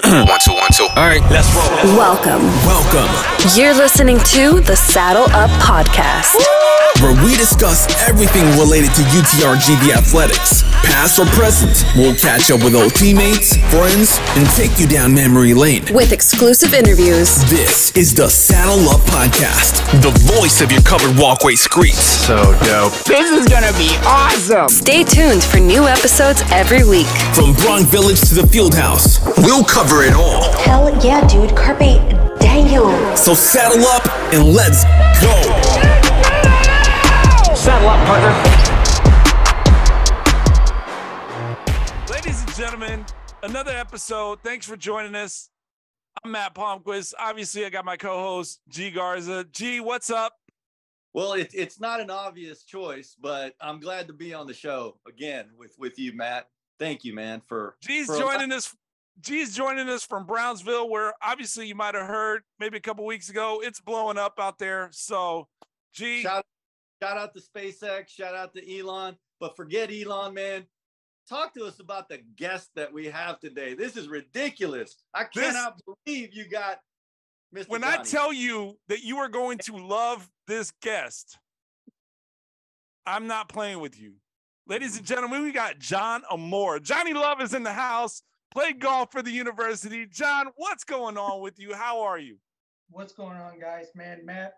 One, two, one, two. All right, let's roll. Welcome. Welcome. You're listening to the Saddle Up Podcast, Where we discuss everything related to UTRGV athletics, past or present. We'll catch up with old teammates, friends, and take you down memory lane. with exclusive interviews. This is the Saddle Up Podcast, the voice of your covered walkway streets. So dope. This is gonna be awesome. Stay tuned for new episodes every week. From Bronx Village to the Field House, we'll cover it all. Hell yeah, dude. Carpe diem. So saddle up and let's go. Saddle up, partner. Ladies and gentlemen, another episode. Thanks for joining us. I'm Matt Palmquist. Obviously, I got my co-host, G Garza. G, what's up? Well, it's not an obvious choice, but I'm glad to be on the show again with you, Matt. Thank you, man, G's joining us from Brownsville, where obviously you might have heard maybe a couple weeks ago. It's blowing up out there. So, G. Shout out to SpaceX, shout out to Elon, but forget Elon, man. Talk to us about the guest that we have today. This is ridiculous. I cannot believe you got Mr. When Johnny. I tell you that you are going to love this guest, I'm not playing with you. Ladies and gentlemen, we got John Amour. Johnny Love is in the house, played golf for the university. John, what's going on with you? How are you? What's going on, guys, man? Matt,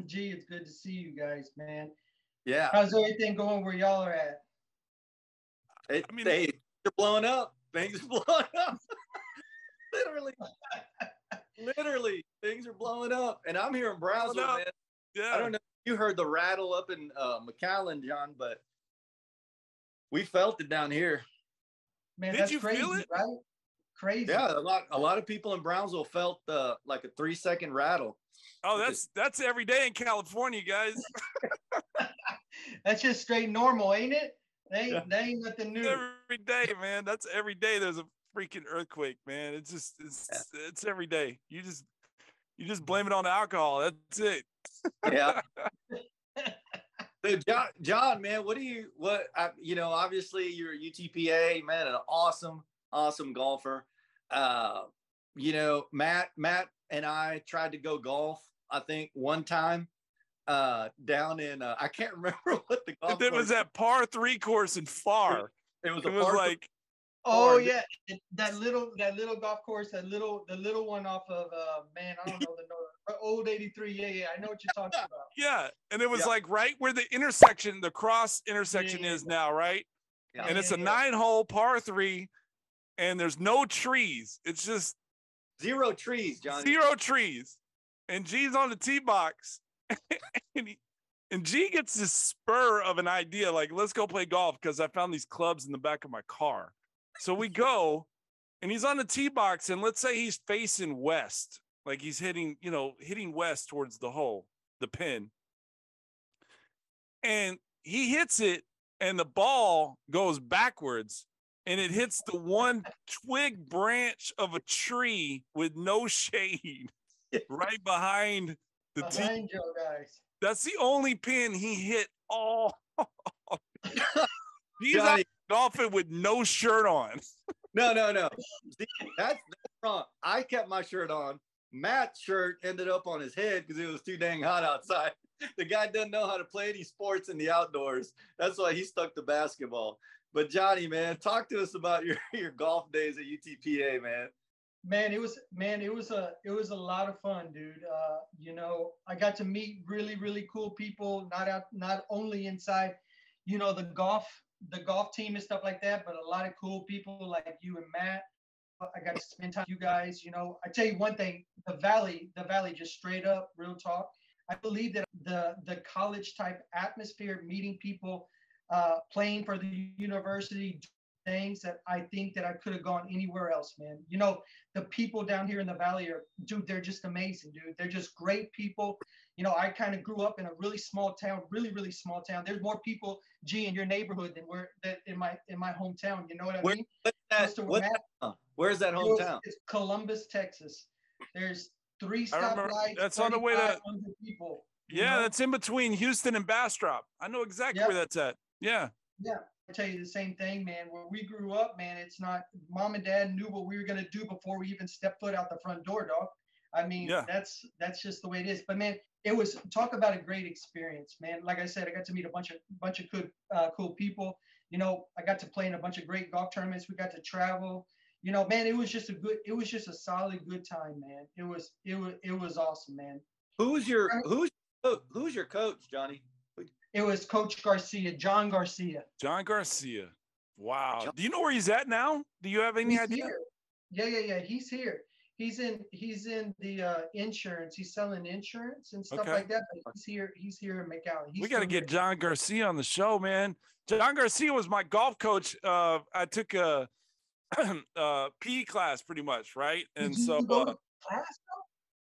G, it's good to see you guys, man. Yeah, How's everything going where y'all are at? things are blowing up. Things are blowing up. Literally, things are blowing up. And I'm here in Brownsville, man. Yeah. I don't know if you heard the rattle up in McAllen, John, but we felt it down here. Man, Did that's you crazy, feel it? right? Crazy. Yeah, a lot of people in Brownsville felt like a 3-second rattle. Oh, that's every day in California, guys. That's just straight normal, ain't it? They ain't nothing new. Every day, man. That's every day. There's a freaking earthquake, man. It's every day. You just blame it on the alcohol. That's it. Yeah. So John, man, obviously you're a UTPA, man, an awesome golfer. Matt and I tried to go golf, I think one time, down in, I can't remember what the golf It was that par 3 course in Far. It was like, Oh yeah, that little golf course, the little one off of man, I don't know the old 83. Yeah, I know what you're talking about. yeah, and it was like right where the cross intersection is now, right? Yeah. And it's a 9-hole par 3, and there's no trees. It's just 0 trees, Johnny. 0 trees, and G's on the tee box, and G gets this spur of an idea, like, let's go play golf because I found these clubs in the back of my car. So we go, and he's on the tee box, and let's say he's facing west, like he's hitting west towards the pin. And he hits it, and the ball goes backwards, and it hits the one twig branch of a tree with no shade right behind the tee. Behind you guys. That's the only pin he hit all. He's Johnny. out golfing with no shirt on. No. See, that's wrong. I kept my shirt on. Matt's shirt ended up on his head because it was too dang hot outside. The guy doesn't know how to play any sports in the outdoors. That's why he stuck to basketball. But Johnny, man, talk to us about your golf days at UTPA, man. Man, it was a lot of fun, dude. I got to meet really, really cool people, not only inside, the golf team and stuff like that, but a lot of cool people like you and Matt. I got to spend time with you guys. I tell you one thing, the valley just straight up, real talk. I believe that the college type atmosphere, meeting people, playing for the university, things that I think that I could have gone anywhere else, man. The people down here in the valley they're just amazing, dude. They're just great people. I kind of grew up in a really small town, really, really small town. There's more people, G, in your neighborhood than in my hometown. You know what I mean? Where's that hometown? It's Columbus, Texas. There's 3 stoplights. That's on the way to people. Yeah, that's in between Houston and Bastrop. I know exactly where that's at. Yeah. Yeah. tell you the same thing, man. Where we grew up, man, it's not mom and dad knew what we were gonna do before we even stepped foot out the front door, dog. I mean, Yeah. that's just the way it is. But man, it was talk about a great experience, man. Like I said, I got to meet a bunch of good, cool people. You know, I got to play in a bunch of great golf tournaments. We got to travel. You know, man, it was just a solid good time, man. It was awesome, man. Who's your coach, Johnny? It was Coach Garcia, John Garcia. John Garcia. Wow. Do you know where he's at now? Do you have any He's idea? Here. Yeah. He's here. He's in the insurance. He's selling insurance and stuff like that. But he's here in McAllen. We got to get John Garcia on the show, man. John Garcia was my golf coach. I took a PE class pretty much, right? And did you go to class?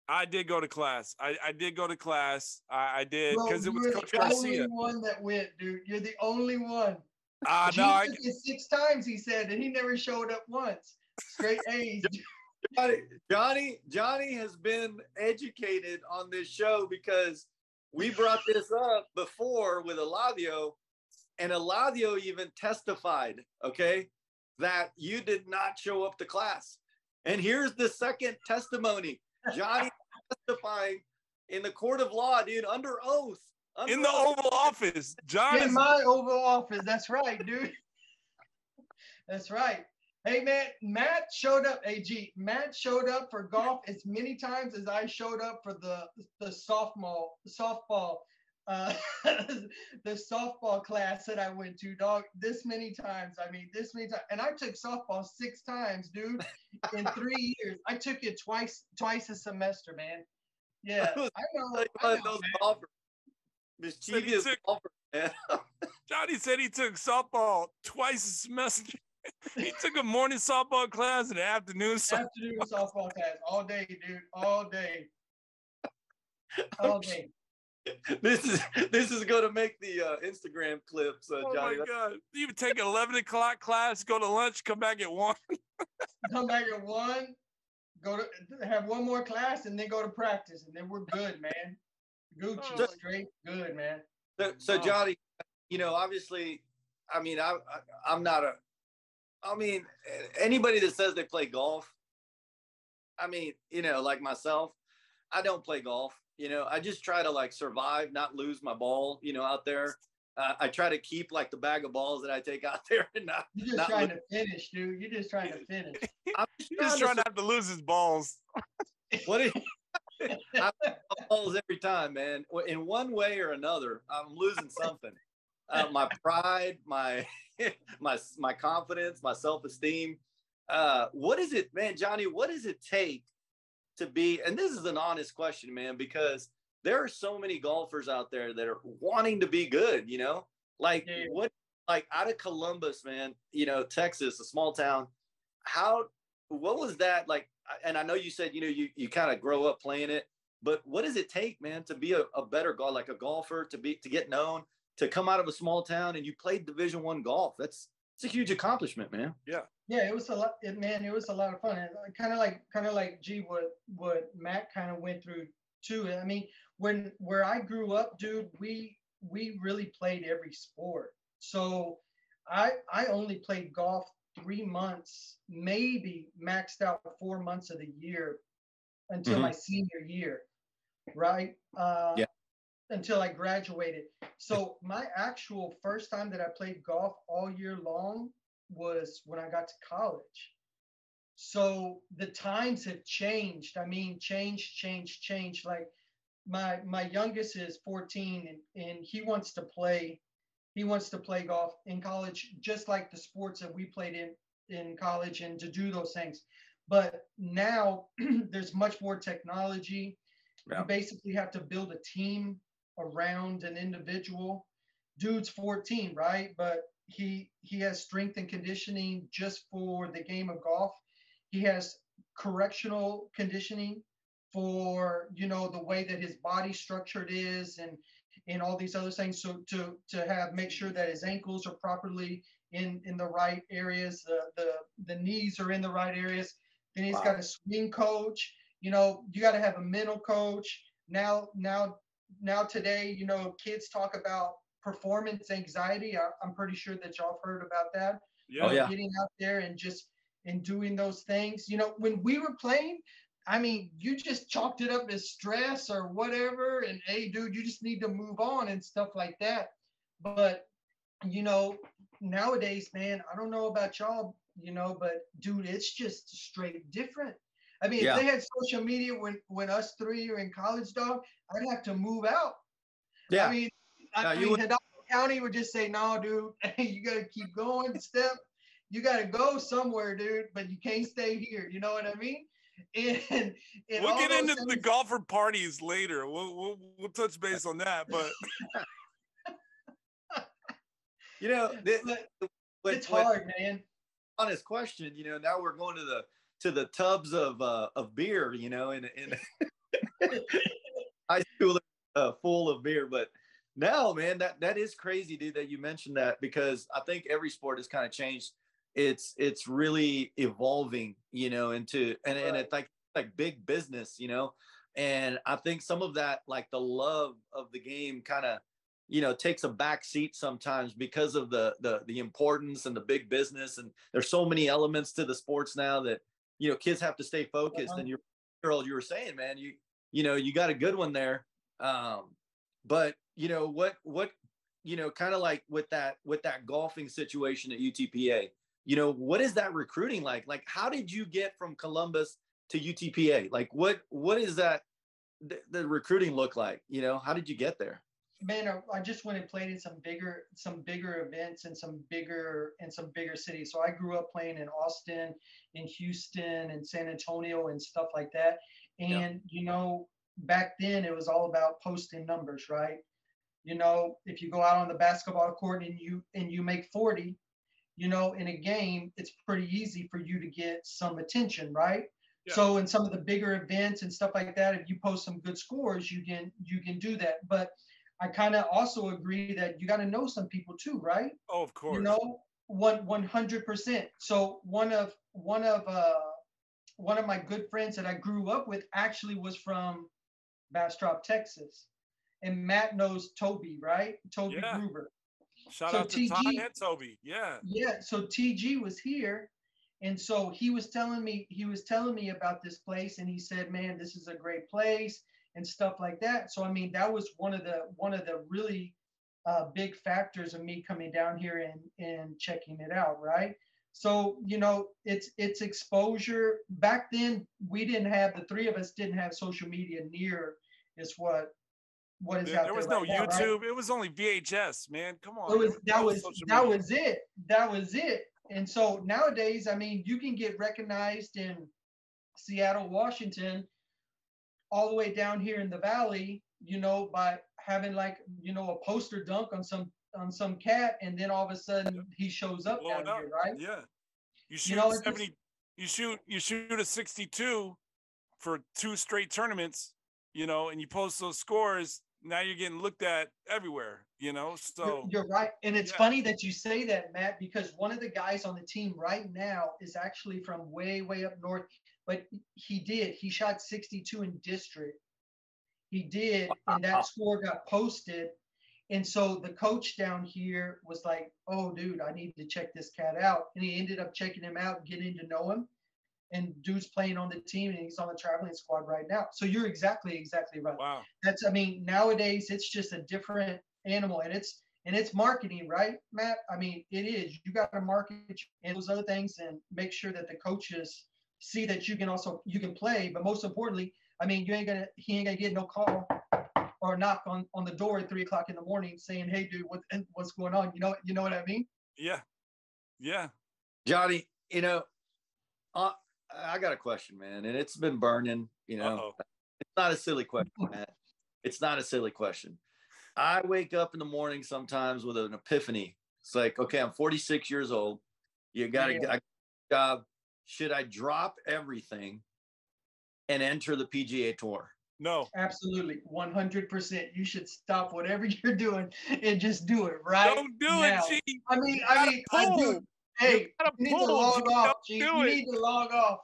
I did go to class. I did go to class. I did because it was Coach Garcia. Garcia. You're the only one that went, dude. You're the only one. No, I took it 6 times, he said, and he never showed up once. Straight A's. Johnny has been educated on this show because we brought this up before with Eladio, and Eladio even testified, okay, that you did not show up to class. And here's the second testimony. Johnny testifying in the court of law, dude, under oath. In the Oval Office. John in my Oval Office. That's right, dude. That's right. Hey, man, Matt showed up. AG, Matt showed up for golf as many times as I showed up for the softball, the softball class that I went to, dog. This many times. I mean, this many times. And I took softball 6 times, dude, in 3 years. I took it twice a semester, man. Yeah, I know. Those golfers. Mischievous golfer, man. Johnny said he took softball twice a semester. He took a morning softball class and an afternoon softball class all day, dude. All day. All day. This is going to make the Instagram clips, Johnny. Oh my God! You would take an 11 o'clock class, go to lunch, come back at 1. Come back at 1. Go to have one more class and then go to practice, and then we're good, man. Gucci, straight good, man. So Johnny, you know, obviously, I mean, I'm not a. I mean, anybody that says they play golf, I mean, you know, like myself, I don't play golf. You know, I just try to like survive, not lose my ball, you know, out there. I try to keep like the bag of balls that I take out there and not. You're just trying to finish, dude. You're just trying to finish. I'm just trying not to lose his balls. What is I lose balls every time, man. In one way or another, I'm losing something. My pride, my confidence, my self-esteem. What is it, man, Johnny? What does it take to be? And this is an honest question, man, because there are so many golfers out there that are wanting to be good. You know, like what? Like out of Columbus, man. You know, Texas, a small town. What was that like? And I know you said, you know, you kind of grow up playing it, but what does it take, man, to be a better golfer, like a golfer, to get known, to come out of a small town and you played Division I golf? It's a huge accomplishment, man. Yeah, it was a lot, man. It was a lot of fun. Kind of like what Matt kind of went through too. I mean, where I grew up, dude, we really played every sport. So I only played golf 3 months, maybe maxed out 4 months of the year until my senior year, right? Until I graduated. So my actual first time that I played golf all year long was when I got to college. So the times have changed. I mean, change. Like my youngest is 14 and he wants to play golf in college, just like the sports that we played in college, and to do those things. But now there's much more technology. Yeah. You basically have to build a team around an individual. Dude's 14, right? But he has strength and conditioning just for the game of golf. He has correctional conditioning for, you know, the way that his body structured is and all these other things. So to make sure that his ankles are properly in the right areas, the knees are in the right areas. Then he's got a swing coach. You know, you got to have a mental coach. Now today, you know, kids talk about performance anxiety. I'm pretty sure that y'all have heard about that. Yeah. Oh, yeah. Getting out there and doing those things. You know, when we were playing, I mean, you just chalked it up as stress or whatever. And hey, dude, you just need to move on and stuff like that. But, you know, nowadays, man, I don't know about y'all, you know, but dude, it's just straight different. I mean, Yeah. if they had social media when us three are in college, dog, I'd have to move out. Yeah. I mean, Hidalgo County would just say, no, dude, hey, you got to keep going, step. You got to go somewhere, dude, but you can't stay here. You know what I mean? And we'll get into the golfer parties later. We'll touch base on that, but you know, it's hard, man. Honest question. You know, now we're going to the tubs of beer. You know, in high school full of beer, but now, man, that is crazy, dude, that you mentioned that, because I think every sport has kind of changed. It's really evolving, you know, into and it's like big business, you know, and I think some of that, like the love of the game, kind of, you know, takes a back seat sometimes because of the importance and the big business, and there's so many elements to the sports now that, you know, kids have to stay focused. And girl, you were saying, man, you know, you got a good one there, but you know what you know, kind of like with that golfing situation at UTPA, you know, what is that recruiting like? Like, how did you get from Columbus to UTPA? Like, what is that the recruiting look like? You know, how did you get there? Man, I just went and played in some bigger events and some bigger cities. So I grew up playing in Austin, in Houston, and San Antonio and stuff like that. And you know, back then it was all about posting numbers, right? You know, if you go out on the basketball court and you make 40, you know, in a game, it's pretty easy for you to get some attention, right? Yeah. So in some of the bigger events and stuff like that, if you post some good scores, you can do that. But I kind of also agree that you got to know some people too, right? Oh, of course. You know, 100%. So one of my good friends that I grew up with actually was from Bastrop, Texas. And Matt knows Toby, right? Toby Gruber. Shout out to Todd and Toby. Yeah. Yeah. So TG was here. And so he was telling me about this place, and he said, man, this is a great place and stuff like that. So I mean, that was one of the really big factors of me coming down here and checking it out, right? So, you know, it's exposure. Back then, the three of us didn't have social media near as what is out there. There was no YouTube. Right? It was only VHS, man. Come on. That was it. And so nowadays, I mean, you can get recognized in Seattle, Washington, all the way down here in the Valley, you know, by having, like, you know, a poster dunk on some cat, and then all of a sudden he shows up down here, right? Yeah. You shoot 70. You shoot a 62 for 2 straight tournaments, you know, and you post those scores. Now you're getting looked at everywhere, you know. So you're right. And it's funny that you say that, Matt, because one of the guys on the team right now is actually from way, way up north. But he shot 62 in district. He did, and that score got posted. And so the coach down here was like, oh, dude, I need to check this cat out. And he ended up checking him out, getting to know him. And dude's playing on the team, and he's on the traveling squad right now. So you're exactly right. Wow. I mean, nowadays it's just a different animal, and it's marketing, right, Matt? I mean, it is. You got to market and those other things, and make sure that the coaches see that you can play. But most importantly, I mean, he ain't gonna get no call or knock on the door at 3:00 in the morning saying, "Hey, dude, what's going on?" You know what I mean? Yeah. Johnny, you know, I got a question, man, and it's been burning. You know, It's not a silly question, man. It's not a silly question. I wake up in the morning sometimes with an epiphany. It's like, okay, I'm 46 years old. You got to get a job. Should I drop everything and enter the PGA Tour? No. Absolutely. 100%. You should stop whatever you're doing and just do it right Don't do now. it, G. I do. Hey, you need to log off, G. You need to log off.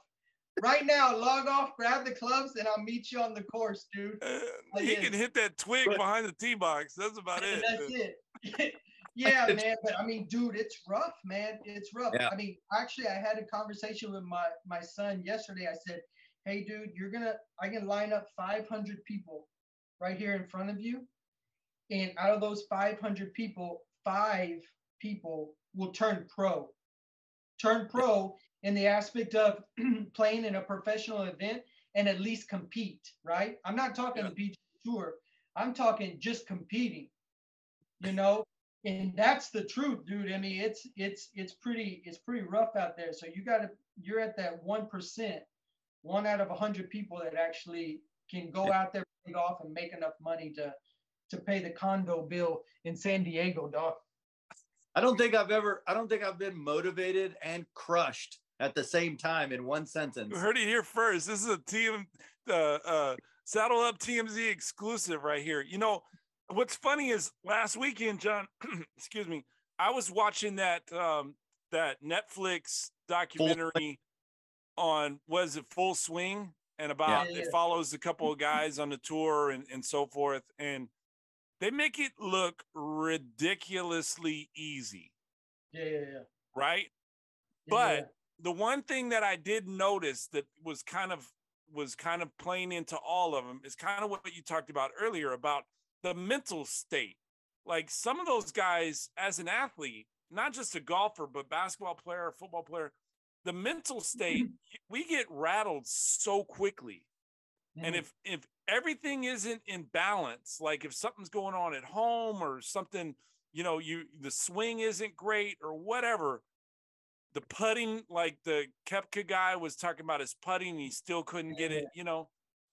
Right now, log off, grab the clubs, and I'll meet you on the course, dude. He can hit that twig behind the tee box. That's about it. That's it. Yeah, man. But I mean, dude, it's rough, man. It's rough. Yeah. I mean, actually, I had a conversation with my son yesterday. I said, "Hey, dude, I can line up 500 people right here in front of you, and out of those 500 people, 5 people will turn pro. Turn pro in the aspect of playing in a professional event and at least compete, right? I'm not talking the PGA Tour. I'm talking just competing, you know, and that's the truth, dude. I mean, it's pretty rough out there. So you're at that 1%, 1 out of 100 people that actually can go out there, play golf, and make enough money to pay the condo bill in San Diego, dog. I don't think I've been motivated and crushed at the same time in one sentence. You heard it here first. This is a Saddle Up TMZ exclusive right here. You know, what's funny is last weekend, John, excuse me, I was watching that Netflix documentary on, was it Full Swing? And about, it follows a couple of guys on the tour and so forth. And they make it look ridiculously easy. Yeah. Right? Yeah, but the one thing that I did notice that was kind of playing into all of them is kind of what you talked about earlier about the mental state. Like some of those guys as an athlete, not just a golfer, but basketball player, football player, the mental state, we get rattled so quickly. And if everything isn't in balance, like if something's going on at home or something, you know, the swing isn't great or whatever, the putting, like the Koepka guy was talking about his putting, he still couldn't get it, you know,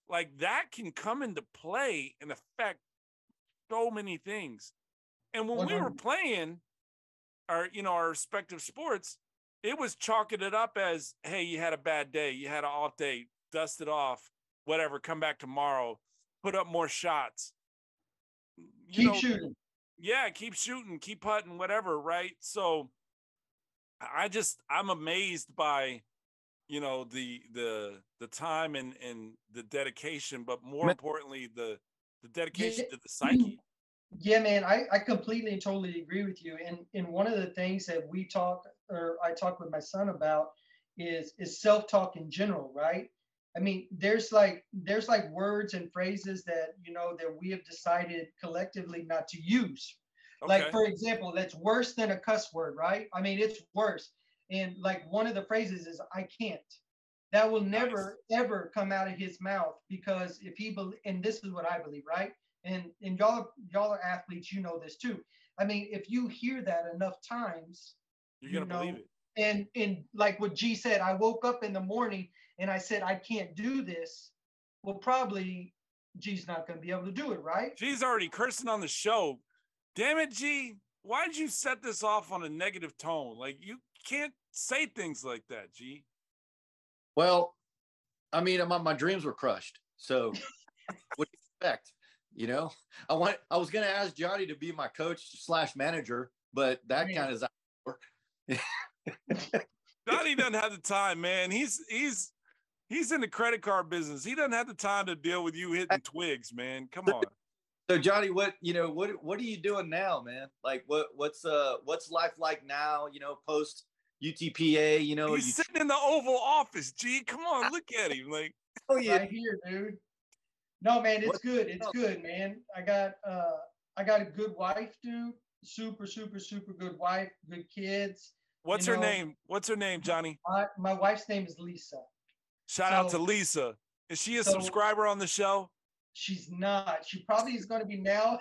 like that can come into play and affect so many things. And when we were playing our respective sports, it was chalking it up as, hey, you had a bad day, you had an off day, dust it off, whatever, come back tomorrow, put up more shots. Keep shooting. Yeah, keep shooting, keep putting, whatever, right? So I'm amazed by, you know, the time and the dedication, but more importantly, the dedication to the psyche. Yeah, man, I completely and totally agree with you. And one of the things that I talk with my son about is self-talk in general, right? I mean, there's like words and phrases that, you know, that we have decided collectively not to use. Okay. Like, for example, that's worse than a cuss word, right? I mean, it's worse. And like one of the phrases is, I can't. That will never, ever come out of his mouth, because if he and this is what I believe, right? And y'all are athletes, you know this too. I mean, if you hear that enough times, you're gonna believe it. And like what G said, I woke up in the morning and I said, I can't do this. Well, probably G's not going to be able to do it, right? G's already cursing on the show. Damn it, G. Why did you set this off on a negative tone? Like, you can't say things like that, G. Well, I mean, my dreams were crushed. So what do you expect? You know, I was going to ask Johnny to be my coach / manager, but that kind of is Johnny doesn't have the time, man. He's in the credit card business. He doesn't have the time to deal with you hitting twigs, man. Come on. So Johnny, what are you doing now, man? Like what's life like now, you know, post UTPA, you know? He's sitting in the Oval Office, G. Come on, look at him. Like, oh yeah, right here, dude. No, man, it's good. It's good, man. I got a good wife, dude. Super good wife, good kids. What's her name? What's her name, Johnny? My wife's name is Lisa. Shout out to Lisa. Is she a subscriber on the show? She's not. She probably is going to be now.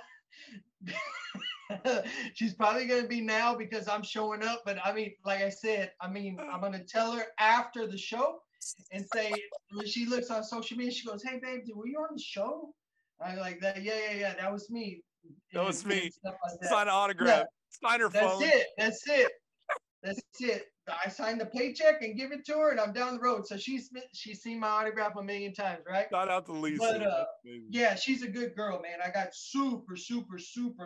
She's probably going to be now because I'm showing up. But I mean, like I said, I'm going to tell her after the show and say, when she looks on social media, she goes, "Hey, babe, were you on the show?" I'm like, that. Yeah. That was me. That was me. Like that. Sign an autograph. Yeah. Sign her phone. That's it. I signed the paycheck and give it to her, and I'm down the road. So she's seen my autograph a million times, right? Shout out to Lisa. But yeah, she's a good girl, man. I got super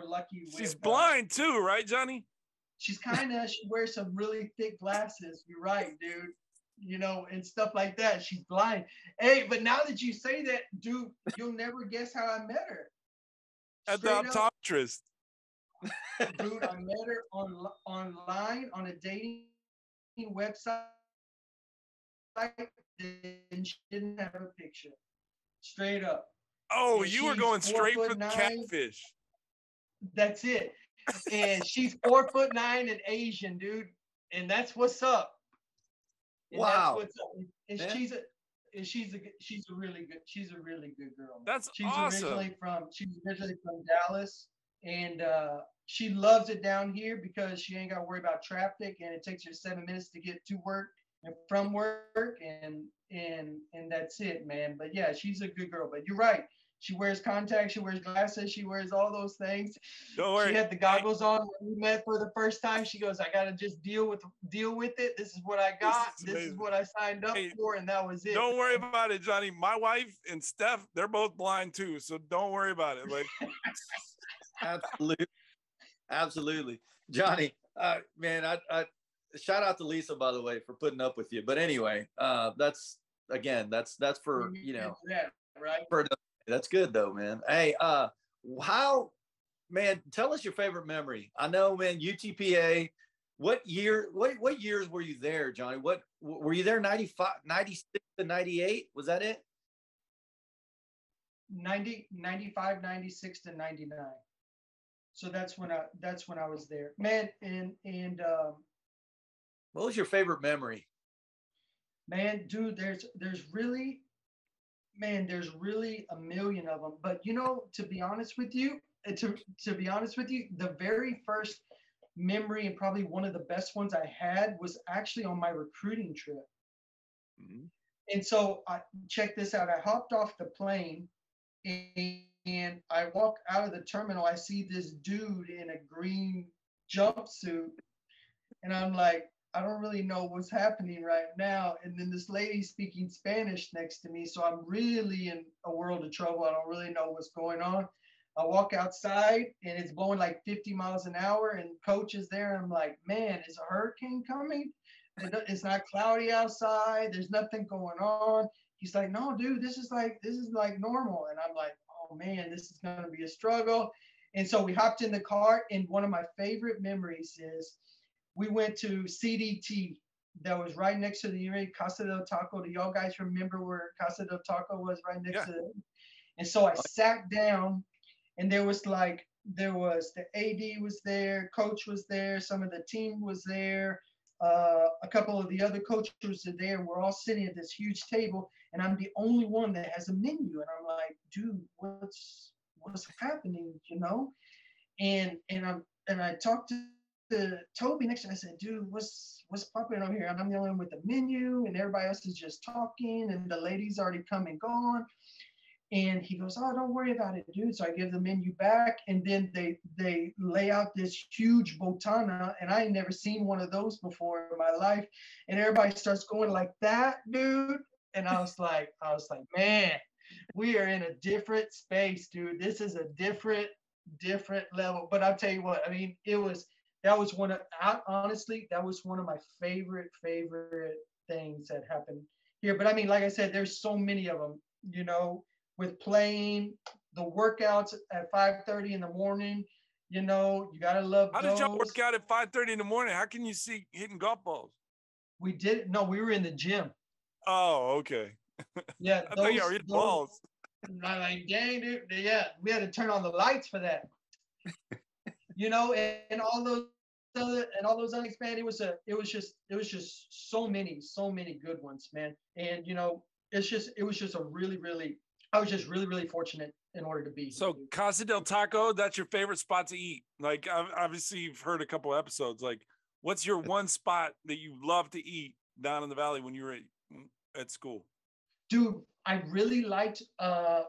lucky. She's blind too, right, Johnny? She's she wears some really thick glasses. You're right, dude. You know, and stuff like that. She's blind. Hey, but now that you say that, dude, you'll never guess how I met her. At the optometrist. Dude, I met her online on a dating website, and she didn't have a picture. Straight up. Oh, And you were she's going straight for the 4'9". catfish. That's it. And she's 4'9" and Asian, dude. And that's what's up. And that's Wow. what's up. And Man. she's a really good girl. Man. That's she's awesome. originally from Dallas, and she loves it down here because she ain't got to worry about traffic, and it takes her 7 minutes to get to work and from work, and that's it, man. But yeah, she's a good girl. But you're right. She wears contacts. She wears glasses. She wears all those things. Don't worry. She had the goggles on when we met for the first time. She goes, "I gotta just deal with it. This is what I got. This is what I signed up for, and that was it." Don't worry about it, Johnny. My wife and Steph, they're both blind too, so don't worry about it. Like, absolutely, Johnny. Man, I shout out to Lisa, by the way, for putting up with you. But anyway, that's for right. That's good though, man. Hey, man, tell us your favorite memory. I know, man, UTPA. What years were you there, Johnny? What were you there? 95, 96 to 98? Was that it? 95, 96 to 99. So that's when I was there, man. And what was your favorite memory? Man, dude, there's really a million of them. But to be honest with you, the very first memory and probably one of the best ones I had was actually on my recruiting trip. Mm-hmm. And so check this out. I hopped off the plane and I walk out of the terminal. I see this dude in a green jumpsuit, and I'm like, I don't really know what's happening right now. And then this lady speaking Spanish next to me. So I'm really in a world of trouble. I don't really know what's going on. I walk outside and it's blowing like 50 miles an hour and coach is there. And I'm like, man, is a hurricane coming? It's not cloudy outside. There's nothing going on. He's like, no, dude, this is like normal. And I'm like, oh man, this is going to be a struggle. And so we hopped in the car, and one of my favorite memories is we went to CDT that was right next to the Casa del Taco. Do y'all guys remember where Casa del Taco was right next to it? And so I sat down, and there was the AD was there, coach was there, some of the team was there, a couple of the other coaches are there, and we're all sitting at this huge table, and I'm the only one that has a menu. And I'm like, dude, what's happening, And I talked to Toby next to me. I said, dude, what's popping over here? And I'm the only one with the menu, and everybody else is just talking, and the lady's already come and gone. And he goes, oh, don't worry about it, dude. So I give the menu back, and then they lay out this huge botana, and I ain't never seen one of those before in my life. And everybody starts going like that, dude. And I was like, man, we are in a different space, dude. This is a different level. But I'll tell you what, I mean, that was one of my favorite things that happened here. But I mean, like I said, there's so many of them, with playing, the workouts at 5:30 in the morning, you got to love How those. did y'all work out at 5:30 in the morning? How can you see hitting golf balls? We did. No, we were in the gym. Oh, okay. Yeah. I thought y'all were hitting balls. Like, dang, dude. Yeah, we had to turn on the lights for that. And all those unexpanded, it was just so many good ones, man. And it was just a really I was just really fortunate in order to be here. So Casa del Taco, that's your favorite spot to eat. Like, obviously you've heard a couple episodes. Like, what's your one spot that you love to eat down in the valley when you were at school? Dude, I really liked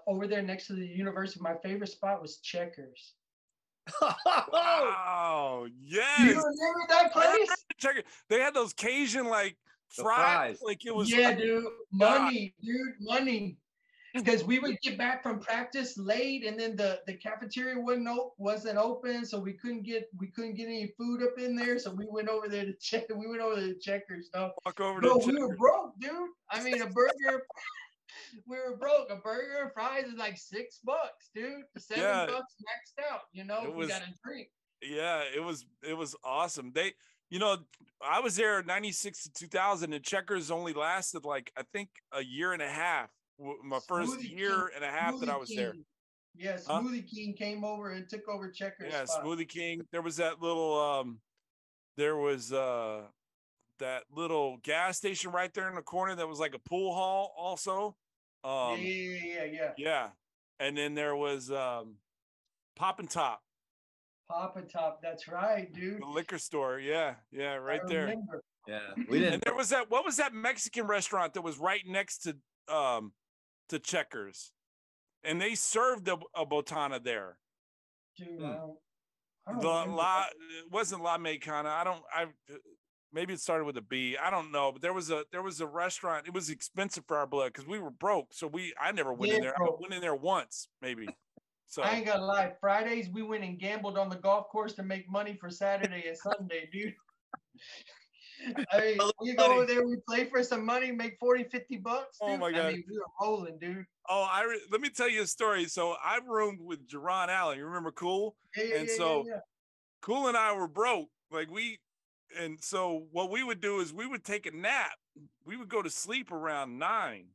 over there next to the university. My favorite spot was Checkers. Wow, yes. You remember that place? Checkers. They had those Cajun fries. Like it was. Yeah, dude. Money. Because we would get back from practice late, and then the cafeteria wasn't open, so we couldn't get any food up in there. So we went over there to check. We went over to the Checkers. Walk over Bro, to we were broke, dude. I mean, a burger. We were broke. A burger and fries is like $6, dude. $7 maxed out. We got a drink. Yeah, it was awesome. They, you know, I was there 96 to 2000, and Checkers only lasted like I think a year and a half. My first Smoothie year King, and a half that I Smoothie was there. King. Yeah, Huh? Smoothie King came over and took over Checkers' Yeah, spot. Smoothie King. There was that little there was that little gas station right there in the corner that was like a pool hall also. Yeah, yeah, yeah, yeah. Yeah. And then there was Pop and Top, Papa Top. That's right, dude. the liquor store. Yeah, yeah, right I there. remember. Yeah, we And didn't. there was that, what was that Mexican restaurant that was right next to Checkers? And they served a botana there. Dude, Hmm. I don't The remember. La it wasn't La Mexicana. I maybe it started with a B. I don't know, but there was a restaurant. It was expensive for our blood because we were broke. So I never went in Yeah, there. I bro. went in there once, maybe. So I ain't gonna lie. Fridays we went and gambled on the golf course to make money for Saturday and Sunday, dude. I mean, we go over there, we play for some money, make 40, 50 bucks, dude. Oh my I God. mean, we were rolling, dude. oh, let me tell you a story. So I roomed with Jerron Allen. You remember Cool? Yeah, yeah, And yeah, so yeah, Cool and I were broke. And so what we would do is we would take a nap. We would go to sleep around 9.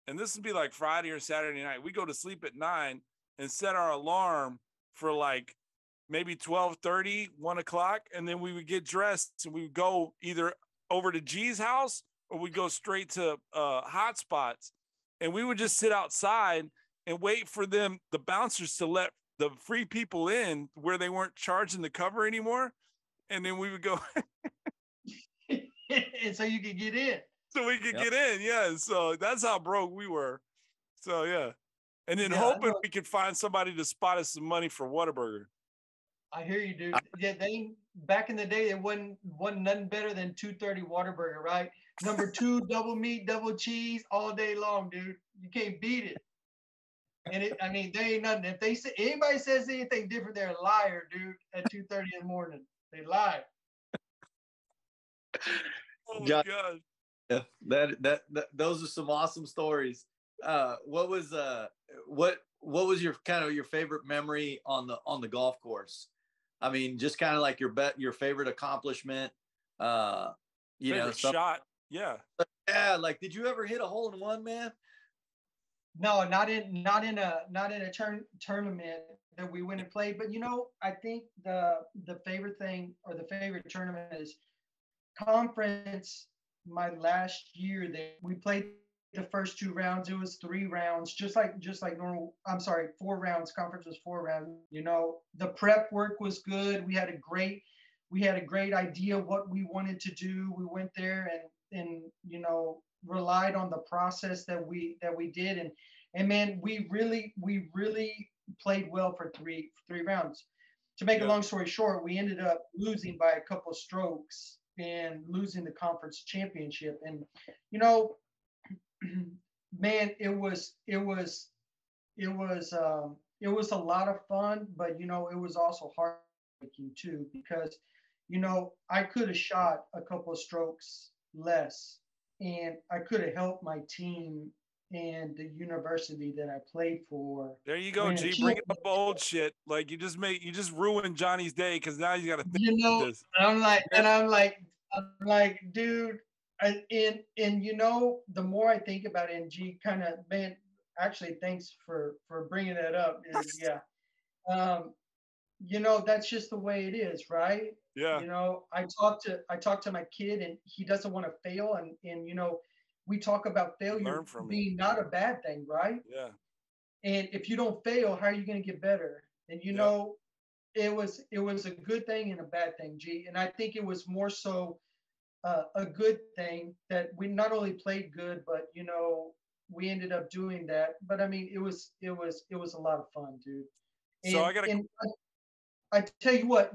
And this would be like Friday or Saturday night. We go to sleep at 9 and set our alarm for like maybe 12:30, 1 o'clock. And then we would get dressed and we would go either over to G's house or we'd go straight to hot spots. And we would just sit outside and wait for the bouncers to let the free people in where they weren't charging the cover anymore. And then we would go yeah. And so you could get in. so we could Yep. get in. Yeah. So that's how broke we were. So yeah. And then Yeah, I hoping know. we could find somebody to spot us some money for Whataburger. I hear you, dude. Yeah, they back in the day, it wasn't nothing better than 230 Whataburger, right? Number 2, double meat, double cheese, all day long, dude. You can't beat it. And I mean, they ain't nothing. If they say anybody says anything different, they're a liar, dude. At 2:30 in the morning, they lie. Oh my John- God. Yeah, that those are some awesome stories. What was your kind of your favorite memory on the golf course? I mean, just kind of like your favorite accomplishment. You know, Favorite shot. Yeah. yeah. Like, did you ever hit a hole in one, man? No, not in a tournament that we went and played. But I think the favorite thing or the favorite tournament is conference. My last year that we played the first 2 rounds, it was 3 rounds, just like normal. I'm sorry, 4 rounds. Conference was 4 rounds. The prep work was good. We had a great idea what we wanted to do. We went there and relied on the process that we did, and man, we really played well for three rounds. To make a long story short, we ended up losing by a couple strokes and losing the conference championship. And man, it was a lot of fun, but it was also heartbreaking too, because I could have shot a couple of strokes less and I could have helped my team and the university that I played for. There you go, G. Bringing up old shit. Like you just ruined Johnny's day because now you got to think this. I'm like, dude, and the more I think about it, and G kind of, man, actually, thanks for bringing that up. That's just the way it is, right? Yeah. I talk to my kid, and he doesn't want to fail, and we talk about failure being not a bad thing, right? Yeah. And if you don't fail, how are you going to get better? And it was a good thing and a bad thing, G. And I think it was more so a good thing that we not only played good, but we ended up doing that. But I mean, it was a lot of fun, dude. So I tell you what,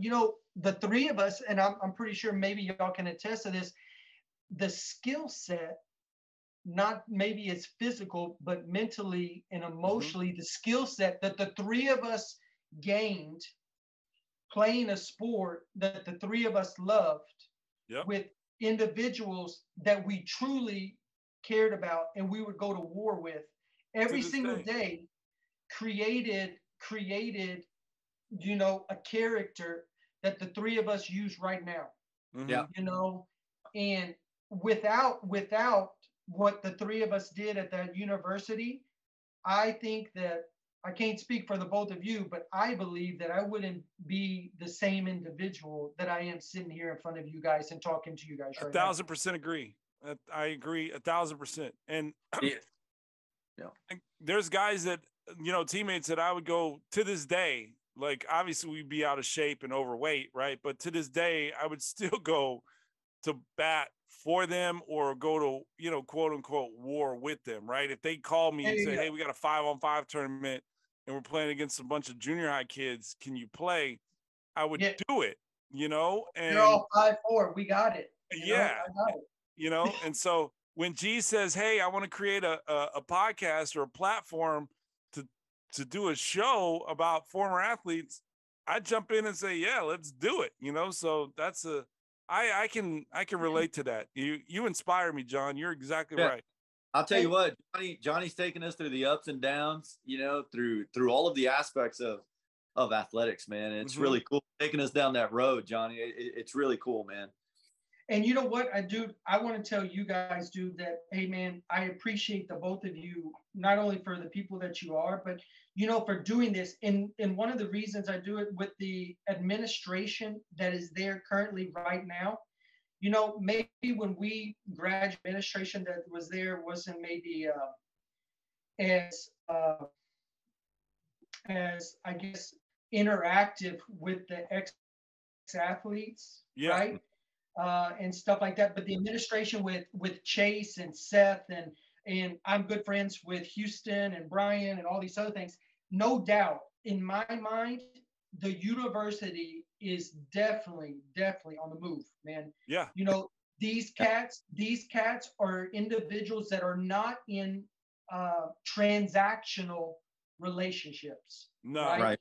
the 3 of us, and I'm pretty sure maybe y'all can attest to this, the skill set, not maybe it's physical, but mentally and emotionally, the skill set that the 3 of us gained playing a sport that the 3 of us loved with individuals that we truly cared about and we would go to war with every single day created a character that the three of us use right now. Yeah. You know, and without what the three of us did at that university, I think that I can't speak for the both of you, but I believe that I wouldn't be the same individual that I am sitting here in front of you guys and talking to you guys right now. 1,000% agree. I agree 1,000%. And Yeah. there's guys that, you know, teammates that I would go to this day, like obviously we'd be out of shape and overweight, right? But to this day, I would still go to bat for them or go to, you know, quote unquote war with them, right? If they call me and say, hey, we got a 5-on-5 tournament and we're playing against a bunch of junior high kids, can you play? I would do it, you know? And you're all 5'4", we got it. You know, and so when G says, hey, I want to create a podcast or a platform to do a show about former athletes, I jump in and say, yeah, let's do it. You know, so that's I can relate to that. You inspire me, John. You're exactly right. I'll tell you what, Johnny's taken us through the ups and downs, you know, through all of the aspects of athletics, man. And it's really cool taking us down that road, Johnny. It's really cool, man. And you know what, I want to tell you guys, dude, that, hey, man, I appreciate the both of you, not only for the people that you are, but, you know, for doing this. And one of the reasons I do it with the administration that is there currently right now, you know, maybe when we graduate, administration that was there wasn't maybe as I guess, interactive with the ex-athletes, right? And stuff like that. But the administration with Chase and Seth and I'm good friends with Houston and Brian and all these other things. No doubt, in my mind, the university is definitely on the move, man. Yeah. You know, these cats are individuals that are not in transactional relationships. No. Right.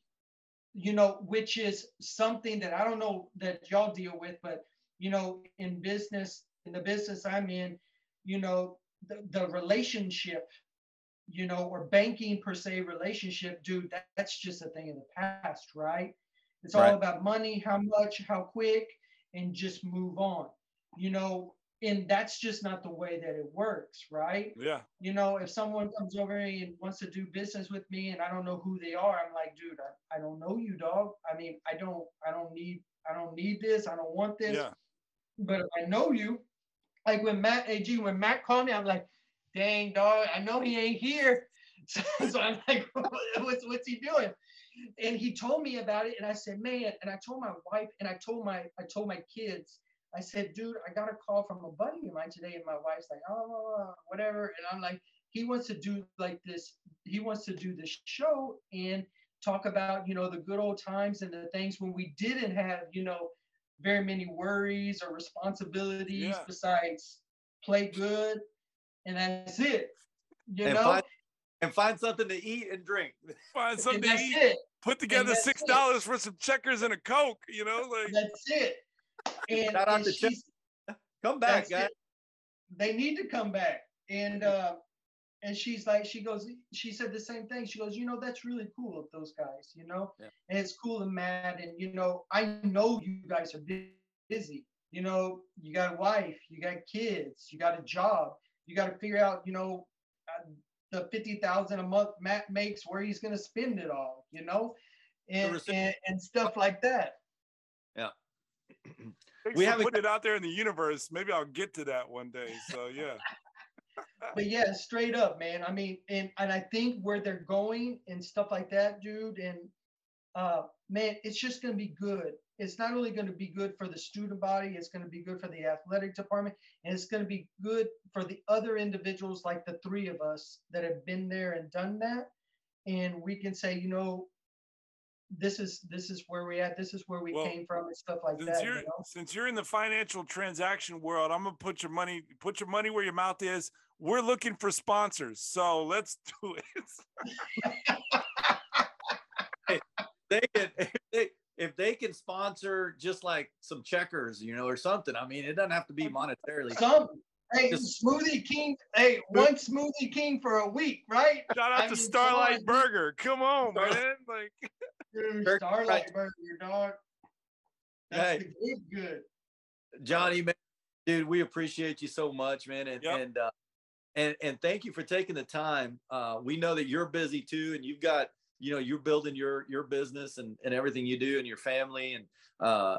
You know, which is something that I don't know that y'all deal with, but you know, in the business I'm in, you know, the relationship, you know, or banking per se relationship, dude, that's just a thing of the past, right? It's all about money, how much, how quick, and just move on, you know, and that's just not the way that it works, right? Yeah. You know, if someone comes over and wants to do business with me and I don't know who they are, I'm like, dude, I don't know you, dog. I mean, I don't need this. I don't want this. Yeah. But if I know you, like when Matt called me, I'm like, dang, dog, I know he ain't here. So I'm like, what's he doing? And he told me about it, and I said, man, and I told my wife, and I told my kids, I said, dude, I got a call from a buddy of mine today, and my wife's like, oh, whatever, and I'm like, he wants to do like this, he wants to do this show and talk about, you know, the good old times and the things when we didn't have, you know, very many worries or responsibilities besides play good, and that's it. You know, find something to eat and drink. Find something to eat. It. Put together $6 for some checkers and a Coke. You know, like that's it. And, shout out to come back, guys. They need to come back. And she's like, she said the same thing. She goes, you know, that's really cool of those guys, you know, and it's cool and mad. And, you know, I know you guys are busy. You know, you got a wife, you got kids, you got a job. You got to figure out, you know, the $50,000 a month Matt makes, where he's going to spend it all, you know, and stuff like that. Yeah. We haven't put it out there in the universe. Maybe I'll get to that one day. So yeah. But yeah, straight up, man. I mean, and I think where they're going and stuff like that, dude, and man, it's just going to be good. It's not only going to be good for the student body, it's going to be good for the athletic department, and it's going to be good for the other individuals like the three of us that have been there and done that. And we can say, you know, this is where we at. This is where we came from and stuff like that. You know? Since you're in the financial transaction world, I'm gonna put your money where your mouth is. We're looking for sponsors, so let's do it. If they can sponsor just like some checkers, you know, or something. I mean, it doesn't have to be monetarily. Hey, Smoothie King. Hey, one Smoothie King for a week, right? Shout out to Starlight Burger. Come on, man. Like Starlight Burger, dog. That's the good. Johnny, man, dude, we appreciate you so much, man. And thank you for taking the time. We know that you're busy too, and you've got, you're building your business and everything you do, and your family and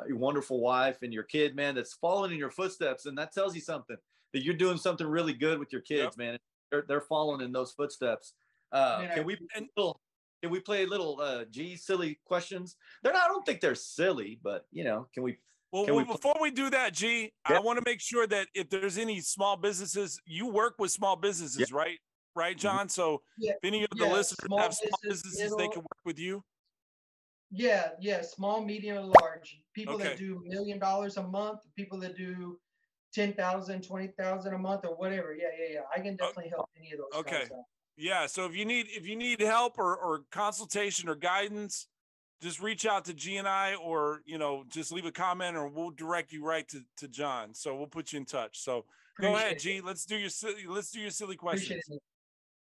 your wonderful wife and your kid, man, that's following in your footsteps. And that tells you something, that you're doing something really good with your kids, man. They're following in those footsteps. Can we play a little G silly questions? I don't think they're silly, but can we? Well, before we do that, G, I want to make sure that if there's any small businesses, you work with small businesses, right? Right, John? So if any of the listeners have small businesses, they can work with you? Yeah, small, medium, and large. People that do $1 million a month, people that do 10,000, 20,000 a month or whatever. Yeah. I can definitely help any of those guys out. Yeah, so if you need help or consultation or guidance, just reach out to G and I, or just leave a comment, or we'll direct you right to John. So we'll put you in touch. So go ahead, G. Let's do your silly questions.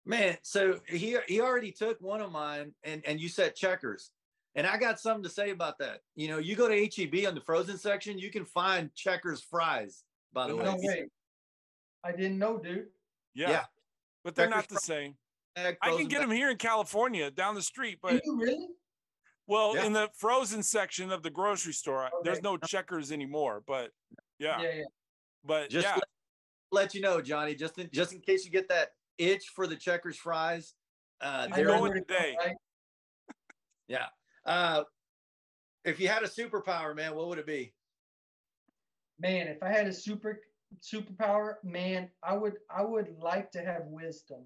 Man, so he already took one of mine, and you said Checkers, and I got something to say about that. You go to HEB on the frozen section, you can find Checkers fries. By the way, no way. I didn't know, dude. Yeah. But they're not the same. I can get them here in California down the street, but. Can you really? Well, in the frozen section of the grocery store, there's no Checkers anymore, but yeah. But just let you know, Johnny, just in case you get that itch for the Checkers fries, they're going today. Yeah. If you had a superpower, man, what would it be? Man, if I had a superpower, man, I would like to have wisdom.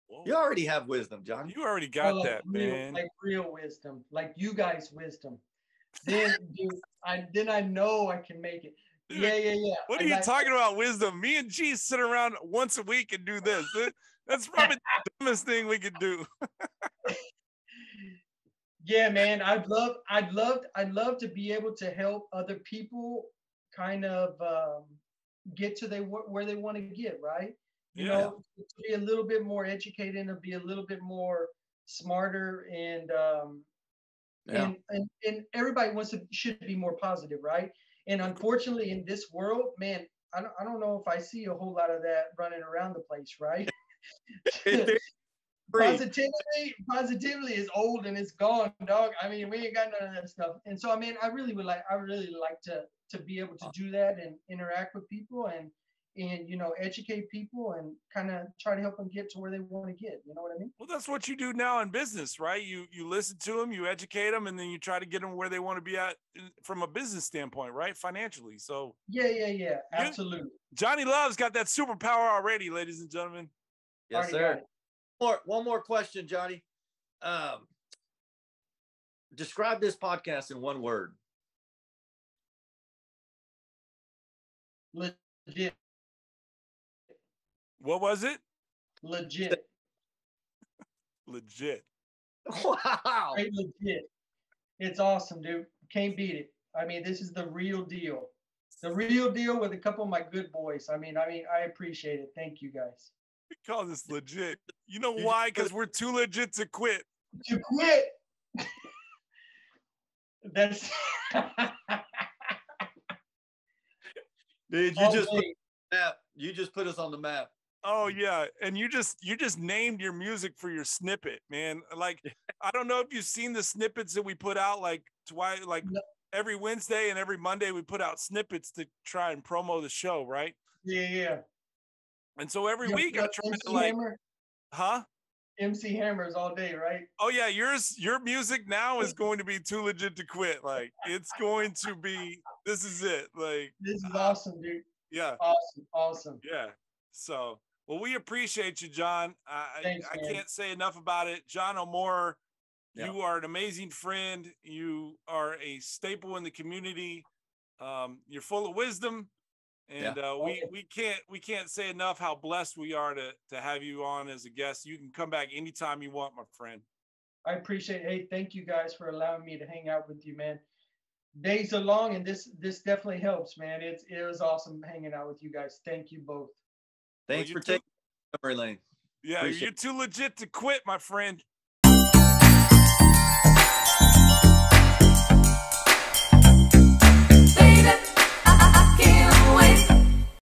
Whoa. You already have wisdom, John. You already got that, man. Like real wisdom, like you guys' wisdom. Then, dude, I know I can make it. Dude, yeah. What are you talking about, wisdom? Me and G sit around once a week and do this. That's probably the dumbest thing we could do. Yeah, man. I'd love to be able to help other people kind of get to where they want to get, right? You know, to be a little bit more educated and to be a little bit more smarter, and everybody should be more positive, right? And unfortunately, in this world, man, I don't know if I see a whole lot of that running around the place, right? Positivity is old and it's gone, dog. I mean, we ain't got none of that stuff. And so, I mean, I really like to be able to do that and interact with people and educate people and kind of try to help them get to where they want to get. You know what I mean? Well, that's what you do now in business, right? You listen to them, you educate them, and then you try to get them where they want to be at from a business standpoint, right? Financially. So yeah, absolutely. Johnny Love's got that superpower already, ladies and gentlemen. Yes, sir. One more question, Johnny. Describe this podcast in one word. Legit. What was it? Legit. Legit. Wow. Straight legit. It's awesome, dude. Can't beat it. I mean, this is the real deal. The real deal with a couple of my good boys. I mean, I appreciate it. Thank you, guys. We call this legit. You know why? Because we're too legit to quit. To quit. That's dude, you just put us on the map. Oh yeah, and you just named your music for your snippet, man. Like, I don't know if you've seen the snippets that we put out, like every Wednesday and every Monday we put out snippets to try and promo the show, right? Yeah. And so every week I try to like, Hammer? MC Hammers all day, right? Oh yeah, your music now is going to be too legit to quit. Like, it's going to be. This is it. Like, this is awesome, dude. Yeah. Awesome. Yeah. So. Well, we appreciate you, John. Thanks, I can't say enough about it. John Amour, you are an amazing friend. You are a staple in the community. You're full of wisdom, and we can't say enough how blessed we are to have you on as a guest. You can come back anytime you want, my friend. I appreciate it. Hey, thank you guys for allowing me to hang out with you, man. Days are long, and this definitely helps, man. It was awesome hanging out with you guys. Thank you both. Thanks for taking memory lane. Yeah, you're too legit to quit, my friend.